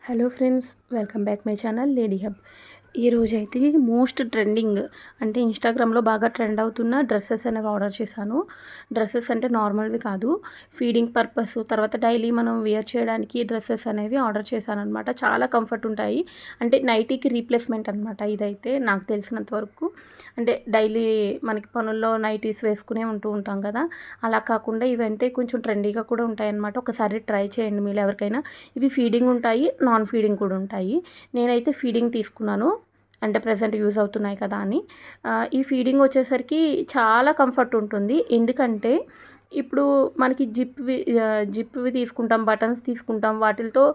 Hello friends, welcome back my channel lady hub. ఈరోజైతే most trending అంటే ఇన్స్టాగ్రామ్లో బాగా ట్రెండ్ అవుతున్న డ్రెస్సెస్ అనేవి ఆర్డర్ చేశాను. డ్రెస్సెస్ అంటే నార్మల్వి కాదు, ఫీడింగ్ పర్పస్, తర్వాత డైలీ మనం వేర్ చేయడానికి డ్రెస్సెస్ అనేవి ఆర్డర్ చేశాను అనమాట. చాలా కంఫర్ట్ ఉంటాయి, అంటే నైటీకి రీప్లేస్మెంట్ అనమాట ఇదైతే నాకు తెలిసినంత వరకు. అంటే డైలీ మనకి పనుల్లో నైటీస్ వేసుకునే ఉంటాం కదా, అలా కాకుండా ఇవంటే కొంచెం ట్రెండీగా కూడా ఉంటాయి అనమాట. ఒకసారి ట్రై చేయండి మీరు ఎవరికైనా. ఇవి ఫీడింగ్ ఉంటాయి, నాన్ ఫీడింగ్ కూడా ఉంటాయి. నేనైతే ఫీడింగ్ తీసుకున్నాను, అంటే ప్రెజెంట్ యూజ్ అవుతున్నాయి కదా అని. ఈ ఫీడింగ్ వచ్చేసరికి చాలా కంఫర్ట్ ఉంటుంది. ఎందుకంటే ఇప్పుడు మనకి జిప్వి తీసుకుంటాం, బటన్స్ తీసుకుంటాం, వాటితో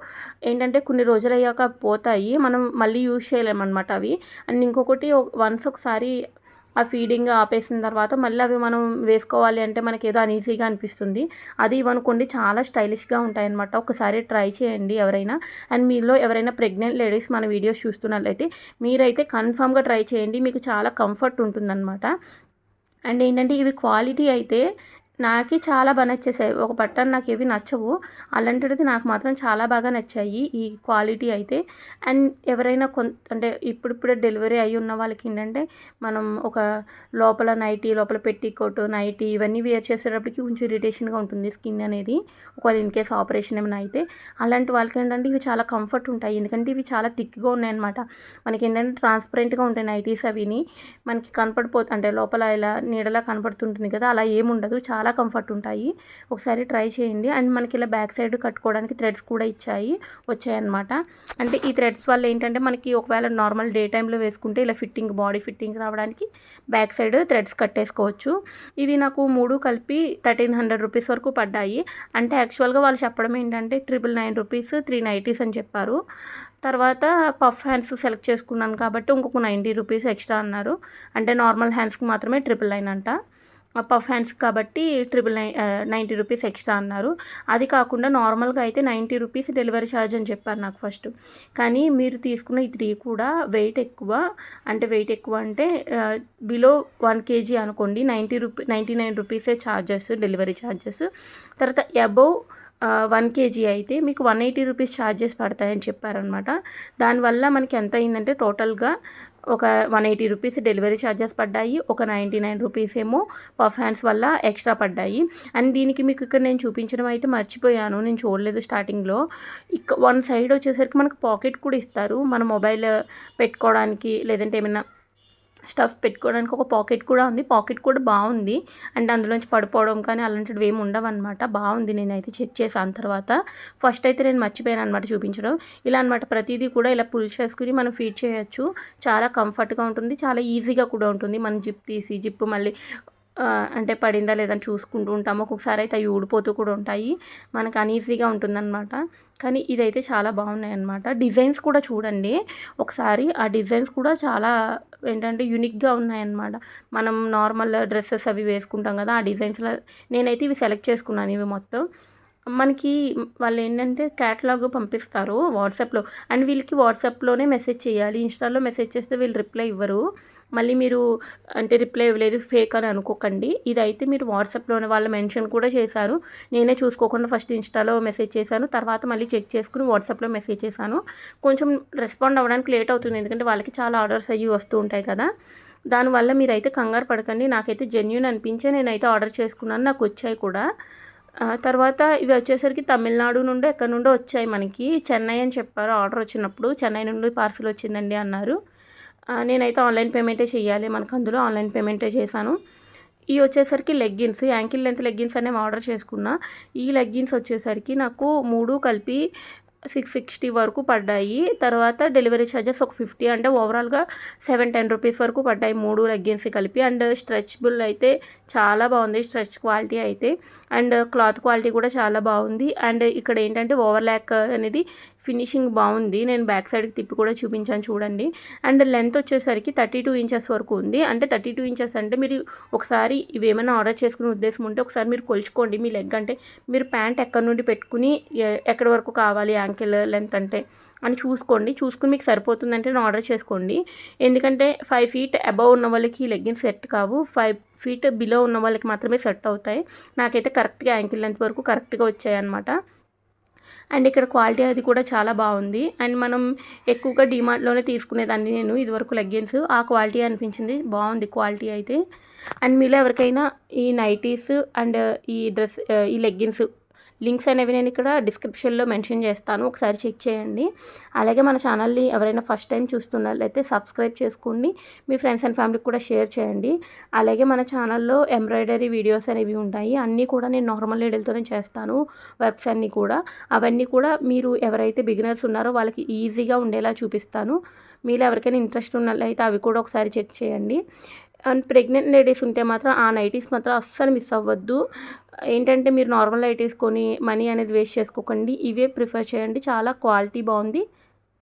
ఏంటంటే కొన్ని రోజులు అయ్యాక పోతాయి, మనం మళ్ళీ యూజ్ చేయలేమన్నమాట అవి. అండ్ ఇంకొకటి వన్స్ ఒకసారి ఆ ఫీడింగ్ ఆపేసిన తర్వాత మళ్ళీ అవి మనం వేసుకోవాలి అంటే మనకి ఏదో అనీజీగా అనిపిస్తుంది. అది ఇవనుకోండి చాలా స్టైలిష్గా ఉంటాయన్నమాట. ఒకసారి ట్రై చేయండి ఎవరైనా. అండ్ మీలో ఎవరైనా ప్రెగ్నెంట్ లేడీస్ మన వీడియోస్ చూస్తున్నట్లయితే మీరైతే కన్ఫామ్గా ట్రై చేయండి, మీకు చాలా కంఫర్ట్ ఉంటుందన్నమాట. అండ్ ఏంటంటే ఇవి క్వాలిటీ అయితే నాకే చాలా బాగా నచ్చేసాయి. ఒక బట్టన్ నాకు ఏవి నచ్చవు, అలాంటిది నాకు మాత్రం చాలా బాగా నచ్చాయి ఈ క్వాలిటీ అయితే. అండ్ ఎవరైనా అంటే ఇప్పుడిప్పుడే డెలివరీ అయ్యి ఉన్న వాళ్ళకి ఏంటంటే మనం ఒక లోపల నైటీ, లోపల పెట్టికోట్, నైటీ ఇవన్నీ వేర్ చేసేటప్పటికి కొంచెం ఇరిటేషన్గా ఉంటుంది స్కిన్ అనేది, ఒకవేళ ఇన్ కేస్ ఆపరేషన్ ఏమైనా అయితే. అలాంటి వాళ్ళకి ఏంటంటే ఇవి చాలా కంఫర్ట్ ఉంటాయి, ఎందుకంటే ఇవి చాలా థిక్గా ఉన్నాయన్నమాట. మనకి ఏంటంటే ట్రాన్స్పరెంట్గా ఉంటాయి నైటీస్ అవిని, మనకి అంటే లోపల ఇలా నీడలా కనపడుతుంటుంది కదా, అలా ఏముండదు, చాలా కంఫర్ట్ ఉంటాయి. ఒకసారి ట్రై చేయండి. అండ్ మనకి ఇలా బ్యాక్ సైడ్ కట్టుకోవడానికి థ్రెడ్స్ కూడా వచ్చాయన్నమాట. అంటే ఈ థ్రెడ్స్ వల్ల ఏంటంటే మనకి ఒకవేళ నార్మల్ డే టైంలో వేసుకుంటే ఇలా బాడీ ఫిట్టింగ్ రావడానికి బ్యాక్ సైడ్ థ్రెడ్స్ కట్టేసుకోవచ్చు. ఇవి నాకు 3 కలిపి 1300 రూపీస్ వరకు పడ్డాయి. అంటే యాక్చువల్గా వాళ్ళు చెప్పడం ఏంటంటే 999 రూపీస్ 3 నైటీస్ అని చెప్పారు. తర్వాత పఫ్ హ్యాండ్స్ సెలెక్ట్ చేసుకున్నాను కాబట్టి ఇంకొక 90 రూపీస్ ఎక్స్ట్రా అన్నారు. అంటే నార్మల్ హ్యాండ్స్కి మాత్రమే 999 అంట, పఫ్ హ్యాండ్స్ కాబట్టి 90 రూపీస్ ఎక్స్ట్రా అన్నారు. అది కాకుండా నార్మల్గా అయితే 90 రూపీస్ డెలివరీ ఛార్జ్ అని చెప్పారు నాకు ఫస్ట్. కానీ మీరు తీసుకున్న ఈ 3 కూడా వెయిట్ ఎక్కువ. అంటే వెయిట్ ఎక్కువ అంటే బిలో 1 kg అనుకోండి, 99 రూపీసే ఛార్జెస్, డెలివరీ ఛార్జెస్. తర్వాత అబోవ్ 1 kg అయితే మీకు 180 రూపీస్ ఛార్జెస్ పడతాయని చెప్పారనమాట. దానివల్ల మనకి ఎంత అయిందంటే టోటల్గా ఒక 180 రూపీస్ డెలివరీ ఛార్జెస్ పడ్డాయి, ఒక 99 రూపీస్ ఏమో పఫ్ హ్యాండ్స్ వల్ల ఎక్స్ట్రా పడ్డాయి. అండ్ దీనికి మీకు ఇక్కడ నేను చూపించడం అయితే మర్చిపోయాను, నేను చూడలేదు స్టార్టింగ్లో. వన్ సైడ్ వచ్చేసరికి మనకు పాకెట్ కూడా ఇస్తారు, మన మొబైల్ పెట్టుకోవడానికి లేదంటే ఏమైనా స్టఫ్ పెట్టుకోవడానికి ఒక పాకెట్ కూడా ఉంది. పాకెట్ కూడా బాగుంది, అండ్ అందులోంచి పడిపోవడం కానీ అలాంటివి ఏమి ఉండవన్నమాట. బాగుంది, నేనైతే చెక్ చేశాను తర్వాత. ఫస్ట్ అయితే నేను మర్చిపోయాను అనమాట చూపించడం. ఇలా అనమాట ప్రతిదీ కూడా ఇలా పుల్ చేసుకుని మనం ఫీడ్ చేయొచ్చు. చాలా కంఫర్ట్గా ఉంటుంది, చాలా ఈజీగా కూడా ఉంటుంది. మనం జిప్ మళ్ళీ అంటే పడిందా లేదని చూసుకుంటూ ఉంటాము. ఒక్కొక్కసారి అయితే అవి ఊడిపోతూ కూడా ఉంటాయి, మనకు అనీజీగా ఉంటుందన్నమాట. కానీ ఇదైతే చాలా బాగున్నాయి అన్నమాట. డిజైన్స్ కూడా చూడండి ఒకసారి, ఆ డిజైన్స్ కూడా చాలా ఏంటంటే యూనిక్గా ఉన్నాయన్నమాట. మనం నార్మల్ డ్రెస్సెస్ అవి వేసుకుంటాం కదా, ఆ డిజైన్స్లో నేనైతే ఇవి సెలెక్ట్ చేసుకున్నాను. ఇవి మొత్తం మనకి వాళ్ళు ఏంటంటే క్యాటలాగ్ పంపిస్తారు వాట్సాప్లో, అండ్ వీళ్ళకి వాట్సాప్లోనే మెసేజ్ చేయాలి. ఇన్స్టాలో మెసేజ్ చేస్తే వీళ్ళు రిప్లై ఇవ్వరు. మళ్ళీ మీరు అంటే రిప్లై ఇవ్వలేదు ఫేక్ అని అనుకోకండి. ఇదైతే మీరు వాట్సాప్లోనే వాళ్ళు మెన్షన్ కూడా చేశారు. నేనే చూసుకోకుండా ఫస్ట్ ఇన్స్టాలో మెసేజ్ చేశాను, తర్వాత మళ్ళీ చెక్ చేసుకుని వాట్సాప్లో మెసేజ్ చేశాను. కొంచెం రెస్పాండ్ అవ్వడానికి లేట్ అవుతుంది, ఎందుకంటే వాళ్ళకి చాలా ఆర్డర్స్ అయ్యి వస్తూ ఉంటాయి కదా. దానివల్ల మీరైతే కంగారు పడకండి. నాకైతే జెన్యూన్ అనిపించే నేనైతే ఆర్డర్ చేసుకున్నాను, నాకు వచ్చాయి కూడా. తర్వాత ఇవి వచ్చేసరికి తమిళనాడు నుండి ఎక్కడి నుండో వచ్చాయి, మనకి చెన్నై అని చెప్పారు ఆర్డర్ వచ్చినప్పుడు. చెన్నై నుండి పార్సిల్ వచ్చిందండి అన్నారు. నేనైతే ఆన్లైన్ పేమెంటే చేయాలి, మనకు అందులో ఆన్లైన్ పేమెంటే చేశాను. ఇవి వచ్చేసరికి లెగ్గిన్స్, యాంకిల్ లెంత్ లెగ్గిన్స్ అనేవి ఆర్డర్ చేసుకున్నా. ఈ లెగ్గిన్స్ వచ్చేసరికి నాకు 3 కలిపి 660 వరకు పడ్డాయి. తర్వాత డెలివరీ ఛార్జెస్ ఒక 50, అంటే ఓవరాల్గా 710 రూపీస్ వరకు పడ్డాయి 3 లెగ్గిన్స్ కలిపి. అండ్ స్ట్రెచబుల్ అయితే చాలా బాగుంది, స్ట్రెచ్ క్వాలిటీ అయితే. అండ్ క్లాత్ క్వాలిటీ కూడా చాలా బాగుంది. అండ్ ఇక్కడ ఏంటంటే ఓవర్లాక్ అనేది ఫినిషింగ్ బాగుంది. నేను బ్యాక్ సైడ్కి తిప్పి కూడా చూపించాను చూడండి. అండ్ లెంత్ వచ్చేసరికి 32 ఇంచెస్ వరకు ఉంది. అంటే 32 ఇంచెస్ అంటే మీరు ఒకసారి ఇవేమైనా ఆర్డర్ చేసుకునే ఉద్దేశం ఉంటే ఒకసారి మీరు కొలుచుకోండి మీ లెగ్. అంటే మీరు ప్యాంట్ ఎక్కడి నుండి పెట్టుకుని ఎక్కడి వరకు కావాలి యాంకిల్ లెంత్ అంటే అని చూసుకుని మీకు సరిపోతుందంటే నేను ఆర్డర్ చేసుకోండి. ఎందుకంటే 5 feet అబవ్ ఉన్న వాళ్ళకి లెగ్గిన్స్ సెట్ కావు, 5 feet బిలో ఉన్న వాళ్ళకి మాత్రమే సెట్ అవుతాయి. నాకైతే కరెక్ట్గా యాంకిల్ లెంత్ వరకు కరెక్ట్గా వచ్చాయి అన్నమాట. అండ్ ఇక్కడ క్వాలిటీ అది కూడా చాలా బాగుంది. అండ్ మనం ఎక్కువగా డీమార్ట్‌లోనే తీసుకునేదాన్ని నేను ఇదివరకు లెగ్గిన్స్. ఆ క్వాలిటీ అనిపించింది. బాగుంది క్వాలిటీ అయితే. అండ్ మీలో ఎవరికైనా ఈ నైటీస్ అండ్ ఈ లెగ్గిన్స్ లింక్స్ అనేవి నేను ఇక్కడ డిస్క్రిప్షన్‌లో మెన్షన్ చేస్తాను. ఒకసారి చెక్ చేయండి. అలాగే మన ఛానల్‌ని ఎవరైనా ఫస్ట్ టైం చూస్తున్నట్లయితే సబ్స్క్రైబ్ చేసుకోండి. మీ ఫ్రెండ్స్ అండ్ ఫ్యామిలీకి కూడా షేర్ చేయండి. అలాగే మన ఛానల్‌లో ఎంబ్రాయిడరీ వీడియోస్ అనేవి ఉంటాయి. అన్నీ కూడా నేను నార్మల్ నీడిల్‌తోనే చేస్తాను. వర్క్స్ అన్నీ కూడా. అవన్నీ కూడా మీరు ఎవరైతే బిగినర్స్ ఉన్నారో వాళ్ళకి ఈజీగా ఉండేలా చూపిస్తాను. మీలో ఎవరికైనా ఇంట్రెస్ట్ ఉన్నట్లయితే అవి కూడా ఒకసారి చెక్ చేయండి. అండ్ ప్రెగ్నెంట్ లేడీస్ ఉంటే మాత్రం ఆ నైటీస్ మాత్రం అస్సలు మిస్ అవ్వద్దు. ఏంటంటే మీరు నార్మల్ నైటీస్ కొని మనీ అనేది వేస్ట్ చేసుకోకండి. ఇవే ప్రిఫర్ చేయండి. చాలా క్వాలిటీ బాగుంది.